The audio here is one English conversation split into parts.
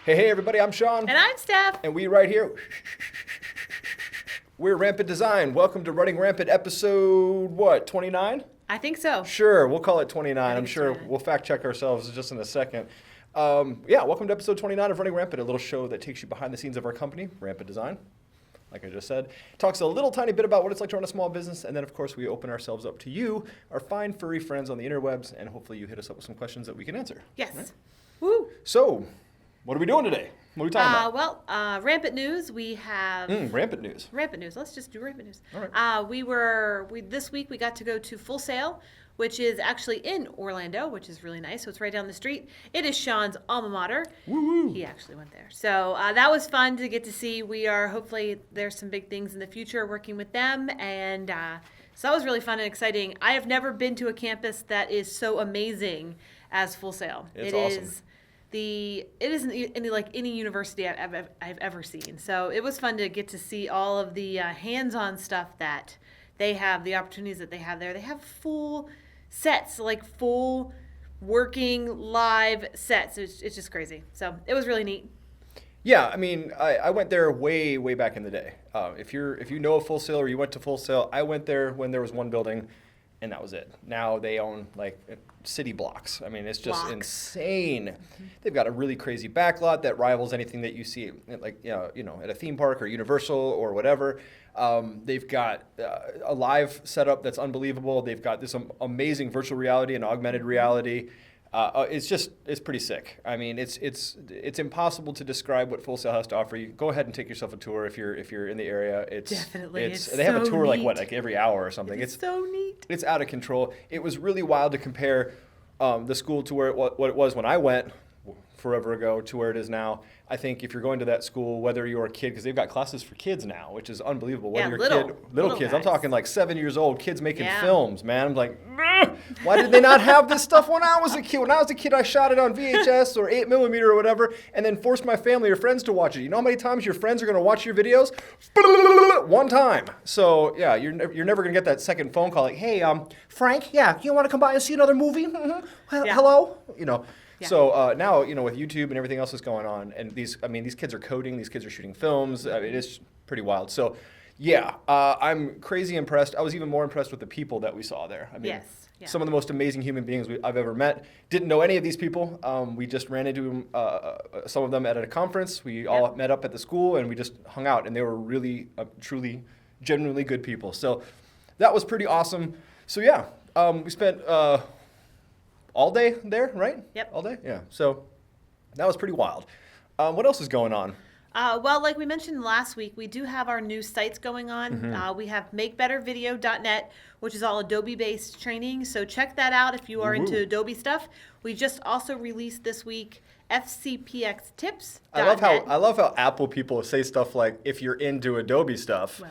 Hey, everybody, I'm Sean. And I'm Steph. And we right here, we're Rampant Design. Welcome to Running Rampant episode, 29? I think so. Sure, we'll call it 29. I'm sure 29. we'll fact check ourselves just in a second. Welcome to episode 29 of Running Rampant, a little show that takes you behind the scenes of our company, Rampant Design. Like I just said, talks a little tiny bit about what it's like to run a small business, and then of course we open ourselves up to you, our fine furry friends on the interwebs, and hopefully you hit us up with some questions that we can answer. Yes. Right? Woo. So, what are we doing today? What are we talking about? Rampant news. We have Rampant news. Rampant news. Let's just do rampant news. All right. This week we got to go to Full Sail, which is actually in Orlando, which is really nice. So it's right down the street. It is Sean's alma mater. Woo-woo. He actually went there. So that was fun to get to see. Hopefully there's some big things in the future working with them. And so that was really fun and exciting. I have never been to a campus that is so amazing as Full Sail. It's awesome. It isn't any university I've ever seen. So it was fun to get to see all of the hands-on stuff that they have, the opportunities that they have there. They have full sets, like full working live sets. It's just crazy. So it was really neat. Yeah, I mean, I went there way back in the day. If you know of Full Sail or you went to Full Sail, I went there when there was one building, and that was it. Now they own like city blocks. I mean, it's just insane. Mm-hmm. They've got a really crazy backlot that rivals anything that you see at, like at a theme park or Universal or whatever. They've got a live setup that's unbelievable. They've got this amazing virtual reality and augmented reality. It's pretty sick. I mean, it's impossible to describe what Full Sail has to offer you. Go ahead and take yourself a tour if you're in the area. Definitely. They have a tour neat. like every hour or something. It's so neat. It's out of control. It was really wild to compare the school to what it was when I went forever ago to where it is now. I think if you're going to that school, whether you're a kid, because they've got classes for kids now, which is unbelievable. Whether you're little kids. Guys. I'm talking like 7 years old, kids making Yeah. films, man. I'm like, why did they not have this stuff when I was a kid? When I was a kid, I shot it on VHS or 8mm or whatever, and then forced my family or friends to watch it. You know how many times your friends are going to watch your videos? One time. So yeah, you're never going to get that second phone call like, hey, Frank, yeah, you want to come by and see another movie? Mm-hmm. Yeah. Hello? Yeah. So now, with YouTube and everything else that's going on, and these kids are coding, these kids are shooting films. I mean, it's pretty wild. So, yeah, I'm crazy impressed. I was even more impressed with the people that we saw there. I mean, Yes. Yeah. some of the most amazing human beings I've ever met. Didn't know any of these people. We just ran into some of them at a conference. We all met up at the school, and we just hung out, and they were really, truly, genuinely good people. So that was pretty awesome. So, yeah, we spent all day there, right? Yep. All day? Yeah. So that was pretty wild. What else is going on? Well, like we mentioned last week, we do have our new sites going on. Mm-hmm. We have makebettervideo.net, which is all Adobe-based training. So check that out if you are into Adobe stuff. We just also released this week fcpxtips.net. I love how Apple people say stuff like, if you're into Adobe stuff.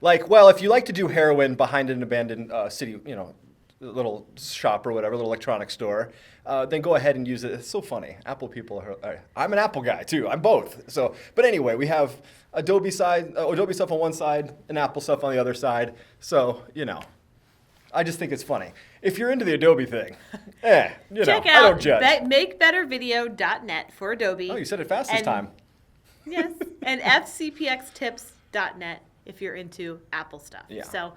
If you like to do heroin behind an abandoned city, little shop or whatever, little electronics store, then go ahead and use it. It's so funny. Apple people I'm an Apple guy too. I'm both. So, but anyway, we have Adobe stuff on one side and Apple stuff on the other side. So, I just think it's funny. If you're into the Adobe thing, check I out don't judge. makebettervideo.net for Adobe. Oh, you said it fast this time. Yes, and fcpxtips.net if you're into Apple stuff. Yeah. So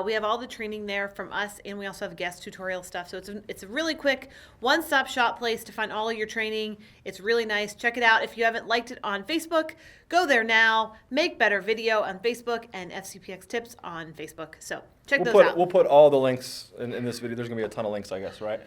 we have all the training there from us, and we also have guest tutorial stuff. So it's a really quick one-stop shop place to find all of your training. It's really nice. Check it out. If you haven't liked it on Facebook, go there now. Make Better Video on Facebook and FCPX Tips on Facebook. So check those out. We'll put all the links in this video. There's going to be a ton of links, I guess, right?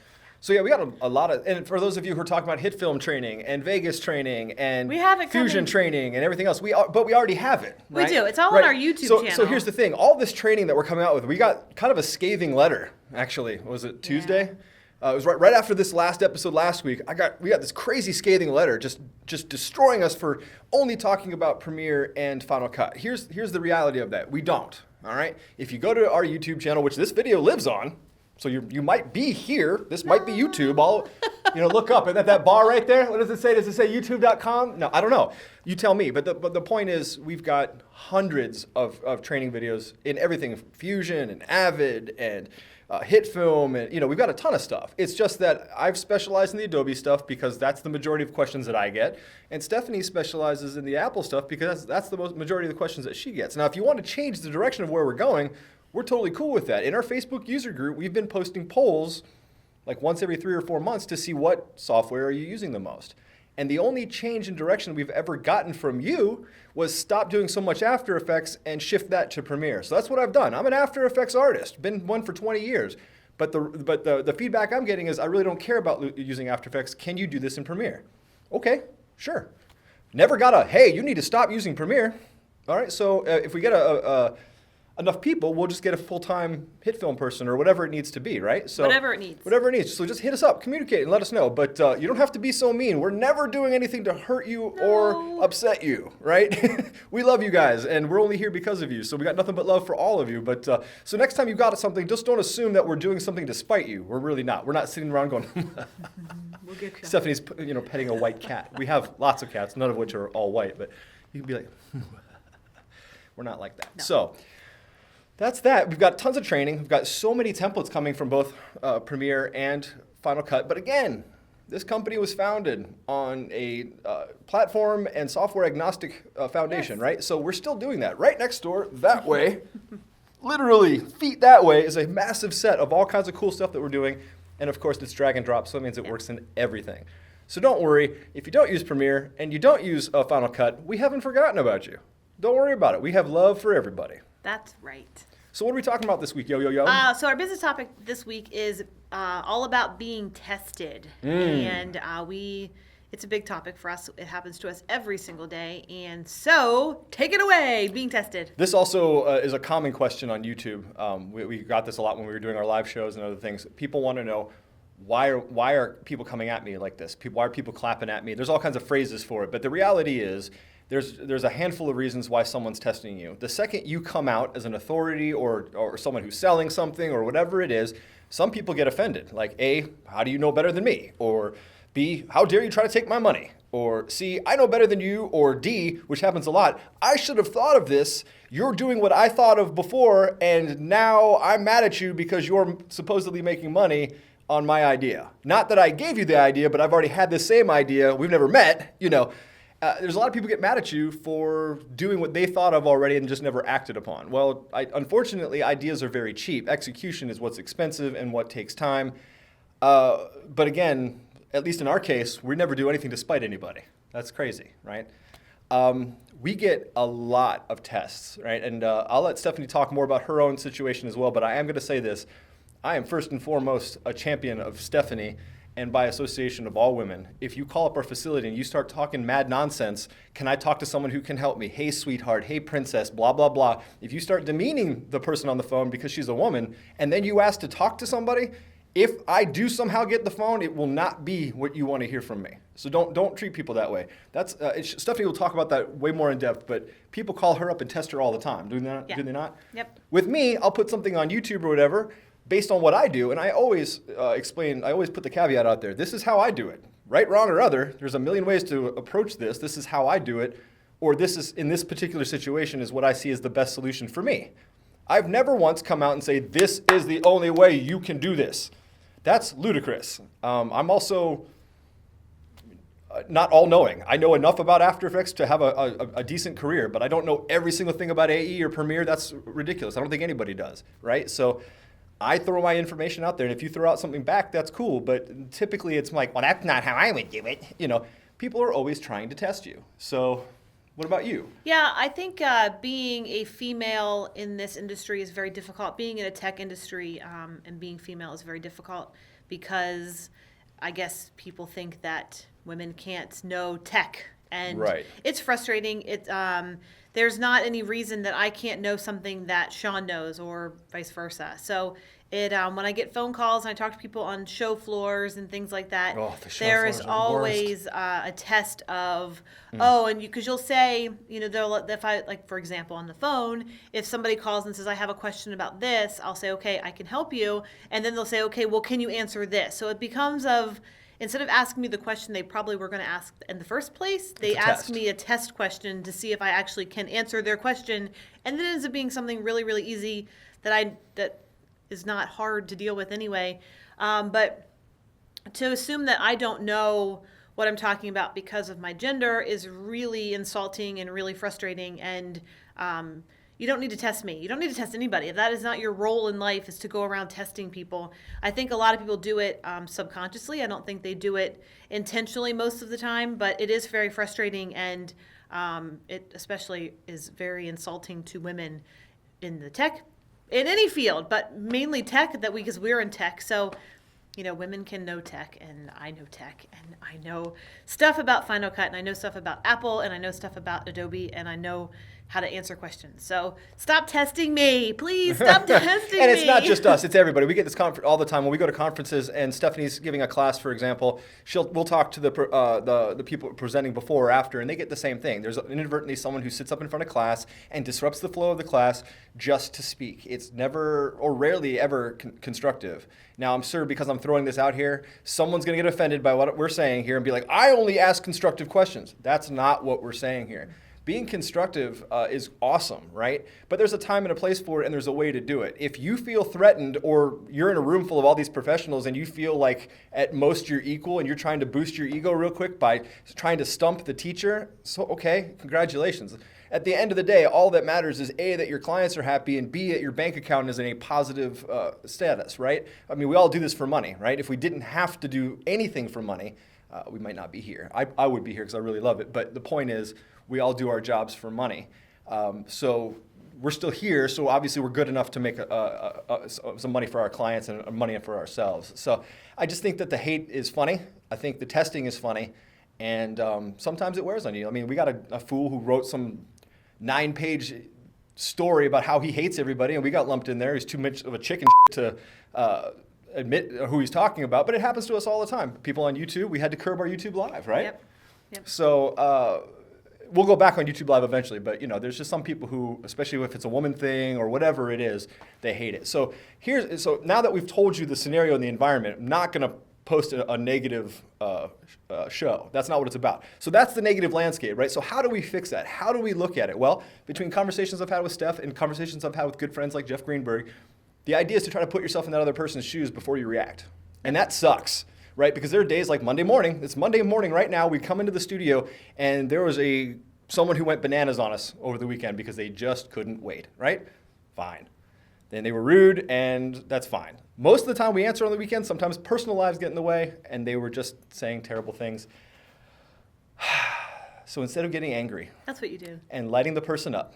So yeah, we got a lot of, and for those of you who are talking about hit film training and Vegas training and we have it fusion training and everything else, but we already have it. Right? We do. It's all on our YouTube channel. So here's the thing: all this training that we're coming out with, we got kind of a scathing letter. Actually, was it Tuesday? It was right after this last episode last week. We got this crazy scathing letter, just destroying us for only talking about Premiere and Final Cut. Here's the reality of that: we don't. All right. If you go to our YouTube channel, which this video lives on. So you might be here. This might be YouTube. I'll, look up. And at that bar right there, what does it say? Does it say youtube.com? No, I don't know. You tell me. But the point is, we've got hundreds of training videos in everything, Fusion and Avid and HitFilm, and we've got a ton of stuff. It's just that I've specialized in the Adobe stuff because that's the majority of questions that I get, and Stephanie specializes in the Apple stuff because that's the majority of the questions that she gets. Now, if you want to change the direction of where we're going, we're totally cool with that. In our Facebook user group, we've been posting polls like once every 3 or 4 months to see what software are you using the most. And the only change in direction we've ever gotten from you was stop doing so much After Effects and shift that to Premiere. So that's what I've done. I'm an After Effects artist, been one for 20 years. But the feedback I'm getting is I really don't care about using After Effects. Can you do this in Premiere? Okay, sure. Never got a, hey, you need to stop using Premiere. All right, so if we get enough people, we'll just get a full-time HitFilm person or whatever it needs to be, right? So whatever it needs. Whatever it needs. So just hit us up, communicate, and let us know. But you don't have to be so mean. We're never doing anything to hurt you or upset you, right? We love you guys, and we're only here because of you. So we got nothing but love for all of you. But so next time you got something, just don't assume that we're doing something to spite you. We're really not. We're not sitting around going, We'll get you. Stephanie's petting a white cat. We have lots of cats, none of which are all white, but you can be like, we're not like that. No. So that's that. We've got tons of training. We've got so many templates coming from both Premiere and Final Cut. But again, this company was founded on a platform and software agnostic foundation, Yes. right? So we're still doing that. Right next door, that way, literally feet that way, is a massive set of all kinds of cool stuff that we're doing. And of course, it's drag and drop, so that means it works in everything. So don't worry. If you don't use Premiere and you don't use Final Cut, we haven't forgotten about you. Don't worry about it. We have love for everybody. That's right. So what are we talking about this week, yo? So our business topic this week is all about being tested, and it's a big topic for us. It happens to us every single day, and so take it away, being tested. This also is a common question on YouTube. We got this a lot when we were doing our live shows and other things. People want to know, why are people coming at me like this? Why are people clapping at me? There's all kinds of phrases for it, but the reality is, there's a handful of reasons why someone's testing you. The second you come out as an authority or someone who's selling something or whatever it is, some people get offended. Like, A, how do you know better than me? Or B, how dare you try to take my money? Or C, I know better than you. Or D, which happens a lot, I should have thought of this. You're doing what I thought of before, and now I'm mad at you because you're supposedly making money on my idea. Not that I gave you the idea, but I've already had the same idea. We've never met, There's a lot of people get mad at you for doing what they thought of already and just never acted upon. Well, unfortunately, ideas are very cheap. Execution is what's expensive and what takes time. But again, at least in our case, we never do anything to spite anybody. That's crazy, right? We get a lot of tests, right? And I'll let Stephanie talk more about her own situation as well, but I am going to say this. I am first and foremost a champion of Stephanie, and by association of all women. If you call up our facility and you start talking mad nonsense, can I talk to someone who can help me? Hey, sweetheart. Hey, princess, blah, blah, blah. If you start demeaning the person on the phone because she's a woman, and then you ask to talk to somebody, if I do somehow get the phone, it will not be what you want to hear from me. So don't treat people that way. That's Stephanie will talk about that way more in depth, but people call her up and test her all the time. Do they not? Yep. With me, I'll put something on YouTube or whatever, based on what I do, and I always explain, I always put the caveat out there. This is how I do it. Right, wrong, or other, there's a million ways to approach this. This is how I do it, or this is, in this particular situation, is what I see as the best solution for me. I've never once come out and say, this is the only way you can do this. That's ludicrous. I'm also not all-knowing. I know enough about After Effects to have a decent career, but I don't know every single thing about AE or Premiere. That's ridiculous. I don't think anybody does, right? So I throw my information out there, and if you throw out something back, that's cool. But typically it's like, well, that's not how I would do it. People are always trying to test you. So what about you? Yeah, I think being a female in this industry is very difficult. Being in a tech industry and being female is very difficult because I guess people think that women can't know tech. And Right. It's frustrating. there's not any reason that I can't know something that Sean knows or vice versa. So when I get phone calls and I talk to people on show floors and things like that, The show there floors is are the always a test of, because you'll say, if I, like, for example, on the phone, if somebody calls and says, I have a question about this, I'll say, okay, I can help you. And then they'll say, okay, well, can you answer this? So it becomes instead of asking me the question they probably were going to ask in the first place, they ask me a test question to see if I actually can answer their question. And then it ends up being something really, really easy that is not hard to deal with anyway. But to assume that I don't know what I'm talking about because of my gender is really insulting and really frustrating. And you don't need to test me. You don't need to test anybody. If that is not your role in life, is to go around testing people. I think a lot of people do it subconsciously. I don't think they do it intentionally most of the time, but it is very frustrating, and it especially is very insulting to women in the tech, in any field, but mainly tech, because we're in tech. So, women can know tech, and I know tech, and I know stuff about Final Cut, and I know stuff about Apple, and I know stuff about Adobe, and I know how to answer questions. So stop testing me. Please stop testing me. And it's not just us, it's everybody. We get this all the time when we go to conferences and Stephanie's giving a class, for example. We'll talk to the people presenting before or after, and they get the same thing. There's inadvertently someone who sits up in front of class and disrupts the flow of the class just to speak. It's never or rarely ever constructive. Now, I'm sure because I'm throwing this out here, someone's going to get offended by what we're saying here and be like, I only ask constructive questions. That's not what we're saying here. Being constructive is awesome, right? But there's a time and a place for it, and there's a way to do it. If you feel threatened, or you're in a room full of all these professionals and you feel like at most you're equal and you're trying to boost your ego real quick by trying to stump the teacher, so okay, congratulations. At the end of the day, all that matters is A, that your clients are happy, and B, that your bank account is in a positive status, right? I mean, we all do this for money, right? If we didn't have to do anything for money, we might not be here. I would be here because I really love it, but the point is, we all do our jobs for money. So we're still here, so obviously we're good enough to make some money for our clients and money for ourselves. So I just think that the hate is funny. I think the testing is funny, and sometimes it wears on you. I mean, we got a fool who wrote some 9-page story about how he hates everybody, and we got lumped in there. He's too much of a chicken to admit who he's talking about, but it happens to us all the time. People on YouTube, we had to curb our YouTube Live, right? Yep. So we'll go back on YouTube Live eventually, but there's just some people who, especially if it's a woman thing or whatever it is, they hate it. So now that we've told you the scenario and the environment, I'm not going to post a negative show. That's not what it's about. So that's the negative landscape, right? So how do we fix that? How do we look at it? Well, between conversations I've had with Steph and conversations I've had with good friends like Jeff Greenberg, the idea is to try to put yourself in that other person's shoes before you react. And that sucks, right? Because there are days like Monday morning. It's Monday morning right now. We come into the studio, and there was someone who went bananas on us over the weekend because they just couldn't wait, right? Fine. Then they were rude, and that's fine. Most of the time we answer on the weekend. Sometimes personal lives get in the way, and they were just saying terrible things. So instead of getting angry, That's what you do. and lighting the person up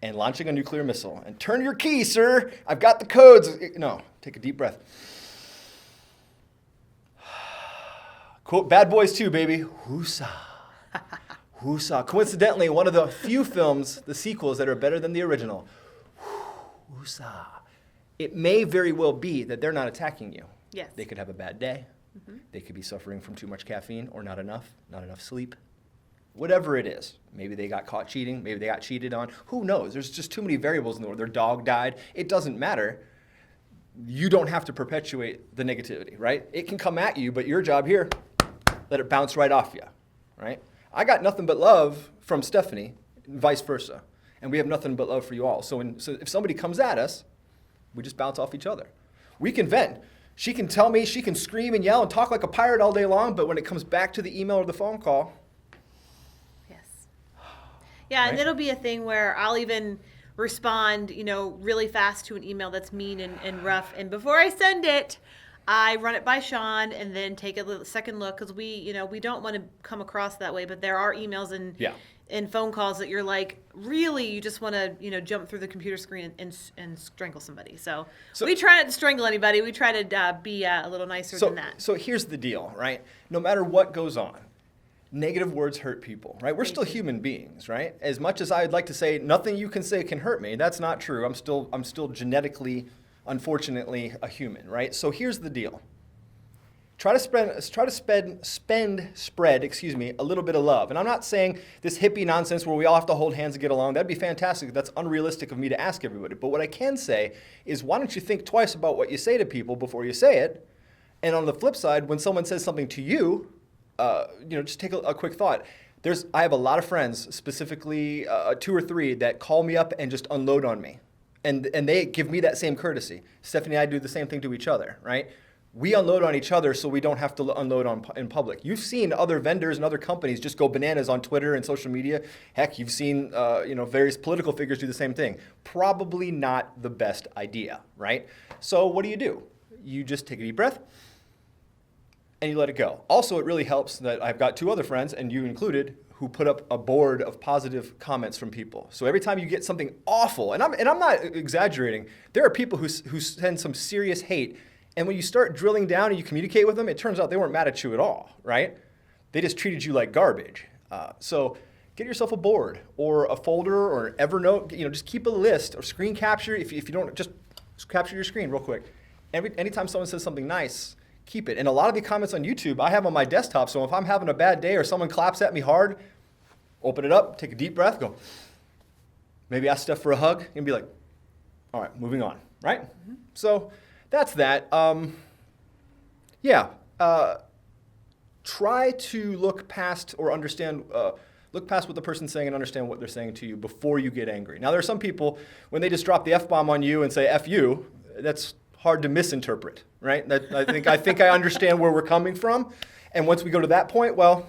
and launching a nuclear missile and turn your key, sir, I've got the codes. No, take a deep breath. Quote Bad Boys 2, baby. Whoosah. Whoosah. Coincidentally, one of the few films, the sequels, that are better than the original. Whoosah. It may very well be that they're not attacking you. Yes. They could have a bad day. Mm-hmm. They could be suffering from too much caffeine or not enough sleep. Whatever it is. Maybe they got caught cheating. Maybe they got cheated on. Who knows? There's just too many variables in the world. Their dog died. It doesn't matter. You don't have to perpetuate the negativity, right? It can come at you, but your job here, let it bounce right off you, right? I got nothing but love from Stephanie, and vice versa. And we have nothing but love for you all. So if somebody comes at us, we just bounce off each other. We can vent. She can tell me, she can scream and yell and talk like a pirate all day long, but when it comes back to the email or the phone call. Yes. Yeah, Right? and it'll be a thing where I'll even respond, really fast to an email that's mean and rough. And before I send it, I run it by Sean and then take a second look, because we don't want to come across that way. But there are emails and phone calls that you're like, really, you just want to jump through the computer screen and strangle somebody. So we try not to strangle anybody. We try to be a little nicer than that. So here's the deal, right? No matter what goes on, negative words hurt people, right? We're They still do. human beings, right? As much as I'd like to say nothing you can say can hurt me, that's not true. I'm still genetically, unfortunately, a human, right? So here's the deal. Try to spread, a little bit of love. And I'm not saying this hippie nonsense where we all have to hold hands and get along. That'd be fantastic. That's unrealistic of me to ask everybody. But what I can say is, why don't you think twice about what you say to people before you say it? And on the flip side, when someone says something to you, just take a quick thought. I have a lot of friends, specifically 2 or 3, that call me up and just unload on me. And they give me that same courtesy. Stephanie and I do the same thing to each other, right? We unload on each other so we don't have to unload in public. You've seen other vendors and other companies just go bananas on Twitter and social media. Heck, you've seen various political figures do the same thing. Probably not the best idea, right? So what do? You just take a deep breath and you let it go. Also, it really helps that I've got 2 other friends, and you included, who put up a board of positive comments from people. So every time you get something awful, and I'm not exaggerating, there are people who send some serious hate. And when you start drilling down and you communicate with them, it turns out they weren't mad at you at all, right? They just treated you like garbage. So get yourself a board or a folder or an Evernote. Just keep a list or screen capture. If you don't, just capture your screen real quick. Anytime someone says something nice, keep it. And a lot of the comments on YouTube I have on my desktop. So if I'm having a bad day or someone claps at me hard, open it up, take a deep breath, go. Maybe ask Steph for a hug and be like, all right, moving on, right? Mm-hmm. So that's that. Try to look past or understand, look past what the person's saying and understand what they're saying to you before you get angry. Now, there are some people, when they just drop the F-bomb on you and say F you, that's hard to misinterpret, right? I think I understand where we're coming from. And once we go to that point, well,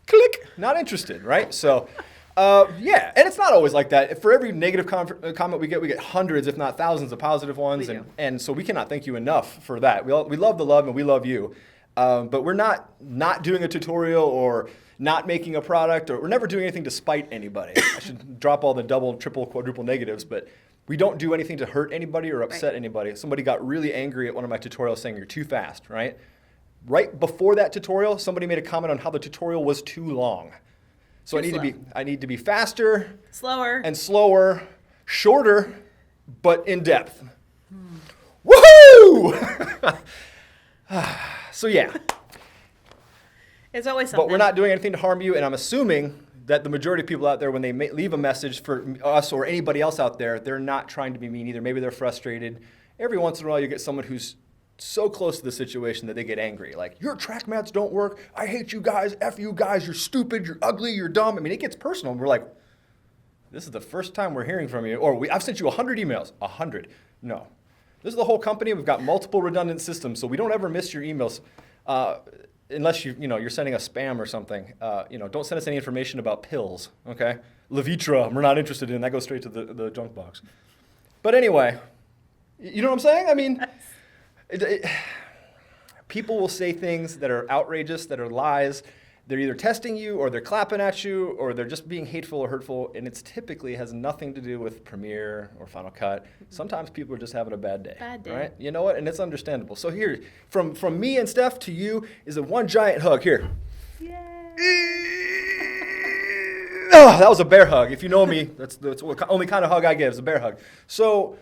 click, not interested, right? So, and it's not always like that. For every negative comment we get hundreds, if not thousands, of positive ones. And so we cannot thank you enough for that. We love the love and we love you. But we're not doing a tutorial or not making a product, or we're never doing anything to spite anybody. I should drop all the double, triple, quadruple negatives, but we don't do anything to hurt anybody or upset anybody. Somebody got really angry at one of my tutorials saying you're too fast, right? Right before that tutorial, somebody made a comment on how the tutorial was too long. So I need to be faster, slower, shorter, but in depth. Woohoo! So yeah. It's always something. But we're not doing anything to harm you, and I'm assuming that the majority of people out there, when they leave a message for us or anybody else out there, they're not trying to be mean either. Maybe they're frustrated. Every once in a while, you get someone who's so close to the situation that they get angry. Like, your track mats don't work. I hate you guys. F you guys. You're stupid. You're ugly. You're dumb. I mean, it gets personal. And we're like, this is the first time we're hearing from you. Or I've sent you 100 emails. 100. No. This is the whole company. We've got multiple redundant systems, so we don't ever miss your emails. Unless you're sending us spam or something. Don't send us any information about pills, okay? Levitra, we're not interested in. That goes straight to the junk box. But anyway, you know what I'm saying? I mean, people will say things that are outrageous, that are lies. They're either testing you, or they're clapping at you, or they're just being hateful or hurtful, and it's typically has nothing to do with Premiere or Final Cut. Sometimes people are just having a bad day. Right? You know what? And it's understandable. So here, from me and Steph to you is a one giant hug. Here. Yay. Oh, that was a bear hug. If you know me, that's the only kind of hug I give is a bear hug. So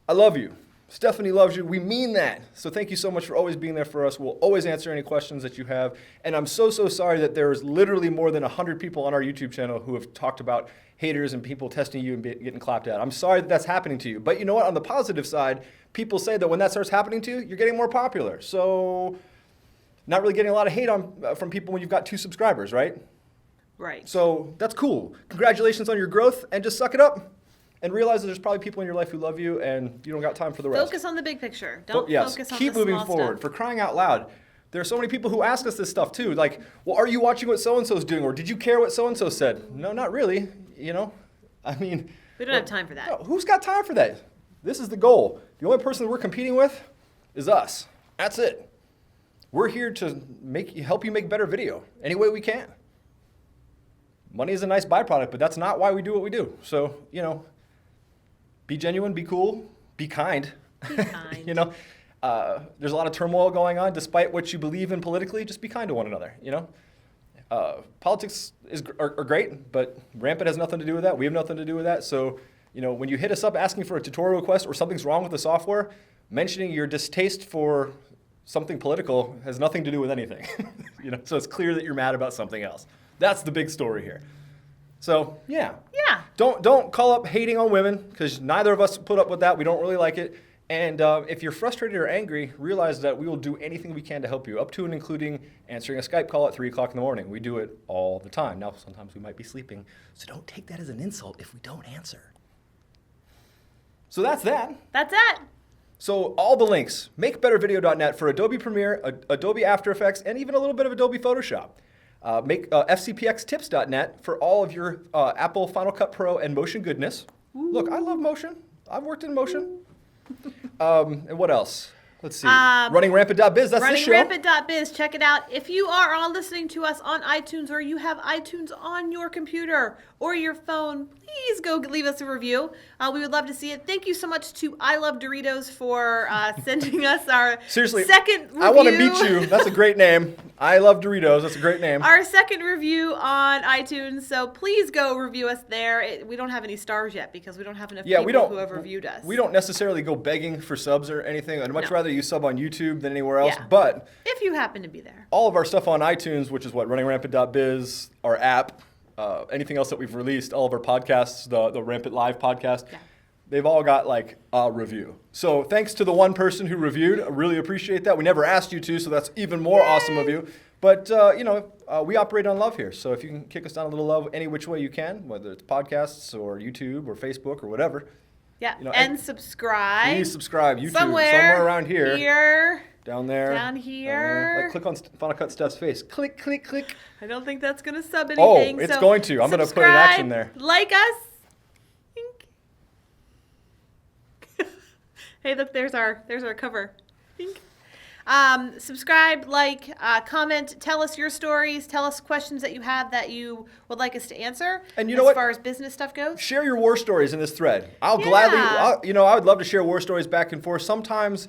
I love you. Stephanie loves you. We mean that. So thank you so much for always being there for us. We'll always answer any questions that you have. And I'm so sorry that there's literally more than 100 people on our YouTube channel who have talked about haters and people testing you and getting clapped at. I'm sorry that that's happening to you. But you know what? On the positive side, people say that when that starts happening to you, you're getting more popular. So not really getting a lot of hate from people when you've got 2 subscribers, right? Right. So that's cool. Congratulations on your growth, and just suck it up. And realize that there's probably people in your life who love you, and you don't got time for the rest. Focus on the big picture. Don't focus on the small keep moving forward. stuff. For crying out loud. There are so many people who ask us this stuff too. Like, well, are you watching what so-and-so's doing? Or did you care what so-and-so said? No, not really. I mean. We don't have time for that. No, who's got time for that? This is the goal. The only person that we're competing with is us. That's it. We're here to help you make better video any way we can. Money is a nice byproduct, but that's not why we do what we do. So, be genuine, be cool, be kind. Be kind. There's a lot of turmoil going on. Despite what you believe in politically, just be kind to one another, Politics are great, but Rampant has nothing to do with that. We have nothing to do with that. So, when you hit us up asking for a tutorial request or something's wrong with the software, mentioning your distaste for something political has nothing to do with anything. So it's clear that you're mad about something else. That's the big story here. So, yeah. Yeah. Don't call up hating on women, because neither of us put up with that. We don't really like it. And if you're frustrated or angry, realize that we will do anything we can to help you, up to and including answering a Skype call at 3 o'clock in the morning. We do it all the time. Now, sometimes we might be sleeping, so don't take that as an insult if we don't answer. So that's that. That's it. So all the links, makebettervideo.net for Adobe Premiere, Adobe After Effects, and even a little bit of Adobe Photoshop. FCPXtips.net for all of your Apple Final Cut Pro and Motion goodness. Ooh. Look, I love Motion. I've worked in Motion. And what else? Let's see. RunningRampant.biz, that's this show. RunningRampant.biz, check it out. If you are all listening to us on iTunes, or you have iTunes on your computer or your phone, please go leave us a review. We would love to see it. Thank you so much to I Love Doritos for sending us our second review. I want to meet you. That's a great name. I Love Doritos. That's a great name. Our second review on iTunes, so please go review us there. We don't have any stars yet because we don't have enough people who have reviewed us. We don't necessarily go begging for subs or anything. I'd much rather you sub on YouTube than anywhere else. But if you happen to be there. All of our stuff on iTunes, which is RunningRampant.biz, our app, anything else that we've released, all of our podcasts, the Rampant Live podcast, they've all got like a review. So thanks to the one person who reviewed. I really appreciate that. We never asked you to, so that's even more awesome of you. But, we operate on love here. So if you can kick us down a little love any which way you can, whether it's podcasts or YouTube or Facebook or whatever. Yeah, and subscribe. Please subscribe. YouTube, somewhere around here. Here. Down there. Down here. Like, click on Final Cut Steph's face. Click, click, click. I don't think that's going to sub anything. Oh, it's going to. I'm going to put an action there. Like us. Hey, look, there's our cover. Subscribe, like, comment, tell us your stories, tell us questions that you have that you would like us to answer. And as far as business stuff goes. Share your war stories in this thread. I'll gladly, I would love to share war stories back and forth. Sometimes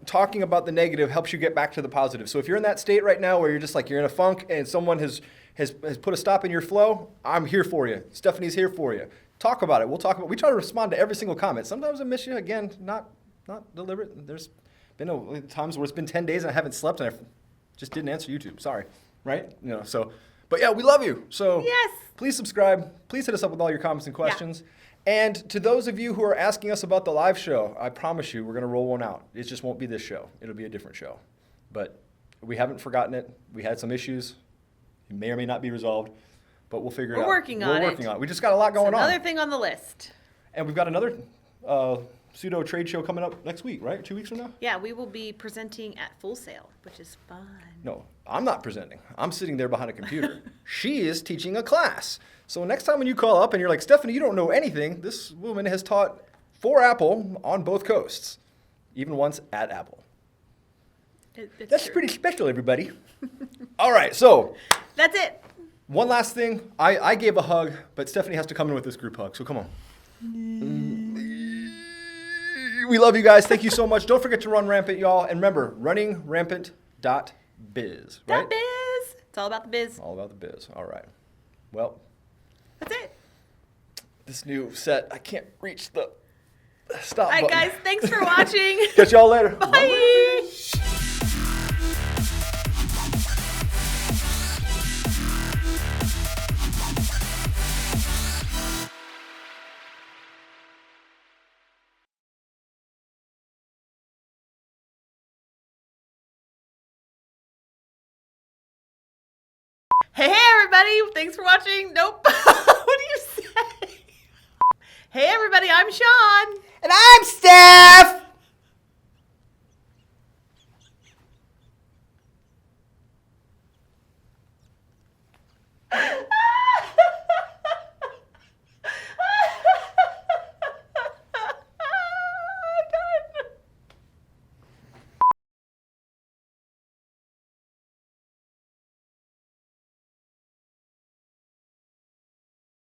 talking about the negative helps you get back to the positive. So if you're in that state right now where you're just like, you're in a funk and someone has put a stop in your flow, I'm here for you. Stephanie's here for you. Talk about it. We try to respond to every single comment. Sometimes I miss you. Again, not deliberate. There's been times where it's been 10 days and I haven't slept and I just didn't answer YouTube. Sorry. Right? But yeah, we love you. So yes. Please subscribe. Please hit us up with all your comments and questions. Yeah. And to those of you who are asking us about the live show, I promise you we're going to roll one out. It just won't be this show. It'll be a different show. But we haven't forgotten it. We had some issues. It may or may not be resolved, but we'll figure it out. We're working on it. We just got a lot going on. Another thing on the list. And we've got another pseudo trade show coming up next week, right? 2 weeks from now? Yeah, we will be presenting at Full Sail, which is fun. No, I'm not presenting. I'm sitting there behind a computer. She is teaching a class. So next time when you call up and you're like, Stephanie, you don't know anything, this woman has taught for Apple on both coasts, even once at Apple. That's true. Pretty special, everybody. All right, so. That's it. One last thing. I gave a hug, but Stephanie has to come in with this group hug, so come on. We love you guys. Thank you so much. Don't forget to run Rampant, y'all. And remember, runningrampant.biz, right? .biz. It's all about the biz. All about the biz. All right. Well. That's it. This new set, I can't reach the stop button. All right, guys. Thanks for watching. Catch y'all later. Bye. Hey, everybody. Thanks for watching. Nope. What do you say? Hey, everybody. I'm Sean. And I'm